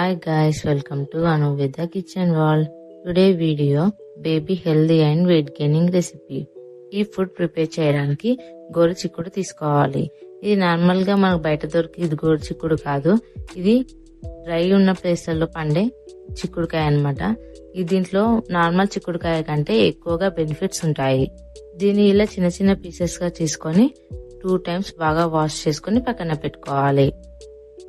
Hi guys, welcome to Anu with the Kitchen World. Today video baby healthy and weight gaining recipe. ఈ food prepare చేయడానికి గోరు చిక్కుడు తీసుకోవాలి. ఇది normal గా మనకు బయట దొరికి ఇది గోరు చిక్కుడు కాదు, ఇది డ్రై ఉన్న ప్లేస్లలో పండే చిక్కుడుకాయ అన్నమాట. దీంట్లో నార్మల్ చిక్కుడుకాయ కంటే ఎక్కువగా బెనిఫిట్స్ ఉంటాయి. దీన్ని ఇలా చిన్న చిన్న పీసెస్ గా తీసుకొని 2 times బాగా వాష్ చేసుకొని పక్కన పెట్టుకోవాలి.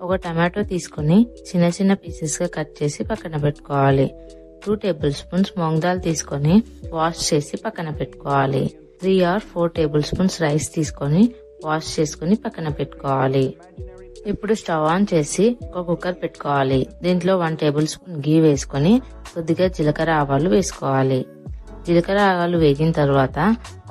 ఒక టమాటో తీసుకుని చిన్న చిన్న పీసెస్ గా కట్ చేసి పక్కన పెట్టుకోవాలి. 2 tablespoons మూంగ్ దాల్ తీసుకొని వాష్ చేసి పక్కన పెట్టుకోవాలి. 3 or 4 tablespoons రైస్ తీసుకొని వాష్ చేసుకుని పక్కన పెట్టుకోవాలి. ఇప్పుడు స్టవ్ ఆన్ చేసి ఒక కుక్కర్ పెట్టుకోవాలి. దీంట్లో 1 tablespoon గీ వేసుకొని కొద్దిగా జీలకర్ర ఆవాలు వేసుకోవాలి. జీలకర్ర ఆవాలు వేగిన తర్వాత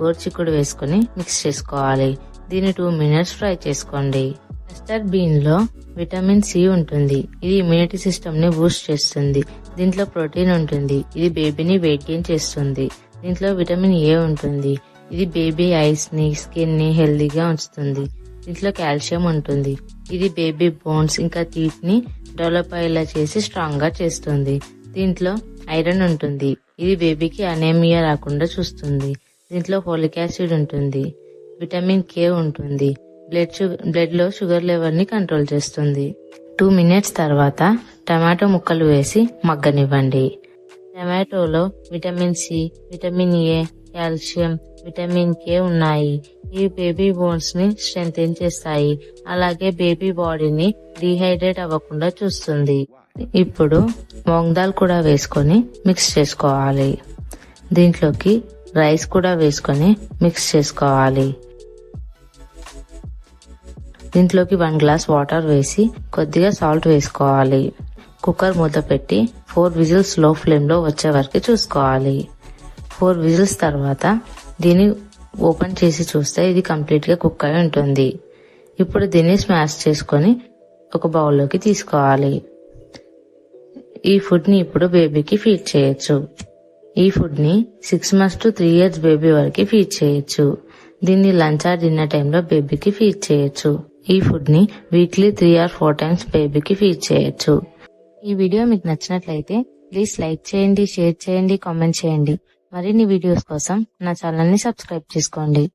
గోరుచిక్కుడు వేసుకొని మిక్స్ చేసుకోవాలి. దీన్ని 2 minutes ఫ్రై చేసుకోండి. మస్టర్డ్ బీన్ లో విటమిన్ సి ఉంటుంది. ఇది ఇమ్యూనిటీ సిస్టమ్ ని బూస్ట్ చేస్తుంది. దీంట్లో ప్రోటీన్ ఉంటుంది. ఇది బేబీని వెయిట్ గెయిన్ చేస్తుంది. దీంట్లో విటమిన్ ఏ ఉంటుంది. ఇది బేబీ ఐస్ ని, స్కిన్ ని హెల్దీగా ఉంచుతుంది. దీంట్లో కాల్షియం ఉంటుంది. ఇది బేబీ బోన్స్ ఇంకా టీత్ ని డెవలప్ అయ్యేలా చేసి స్ట్రాంగ్ గా చేస్తుంది. దీంట్లో ఐరన్ ఉంటుంది. ఇది బేబీకి అనేమియా రాకుండా చూస్తుంది. దీంట్లో ఫోలిక్ యాసిడ్ ఉంటుంది. విటమిన్ కే ఉంటుంది. బ్లడ్ లో షుగర్ లెవెల్ ని కంట్రోల్ చేస్తుంది. 2 minutes తర్వాత టమాటో ముక్కలు వేసి మగ్గనివ్వండి. టమాటోలో vitamin C, vitamin A, calcium, vitamin K ఉన్నాయి. ఇవి బేబీ బోన్స్ ని స్ట్రెంథెన్ చేస్తాయి. అలాగే బేబీ బాడీని డీహైడ్రేట్ అవ్వకుండా చూస్తుంది. ఇప్పుడు మూంగ్ దాల్ కూడా వేసుకొని మిక్స్ చేసుకోవాలి. దీంట్లోకి రైస్ కూడా వేసుకొని మిక్స్ చేసుకోవాలి. దీంట్లోకి 1 glass వాటర్ వేసి కొద్దిగా సాల్ట్ వేసుకోవాలి. కుక్కర్ మూత పెట్టి 4 whistles లో ఫ్లేమ్ లో వచ్చే వరకు చూసుకోవాలి. 4 whistles తర్వాత దీన్ని ఓపెన్ చేసి చూస్తే ఇది కంప్లీట్ గా కుక్ అయి ఉంటుంది. ఇప్పుడు దీన్ని స్మాష్ చేసుకొని ఒక బౌల్లోకి తీసుకోవాలి. ఈ ఫుడ్ ని ఇప్పుడు బేబీకి ఫీడ్ చేయొచ్చు. ఈ ఫుడ్ ని 6 months to 3 years బేబీ వరకు ఫీడ్ చేయొచ్చు. దీన్ని లంచ్ ఆర్ డిన్నర్ టైంలో బేబీకి ఫీడ్ చేయొచ్చు. ఈ ఫుడ్ ని వీక్లీ 3 or 4 times బేబీకి ఫీడ్ చేయొచ్చు. ఈ వీడియో మీకు నచ్చినట్లయితే ప్లీజ్ లైక్ చేయండి, షేర్ చేయండి, కామెంట్ చేయండి. మరిన్ని వీడియోస్ కోసం నా ఛానల్ ని సబ్స్క్రైబ్ చేసుకోండి.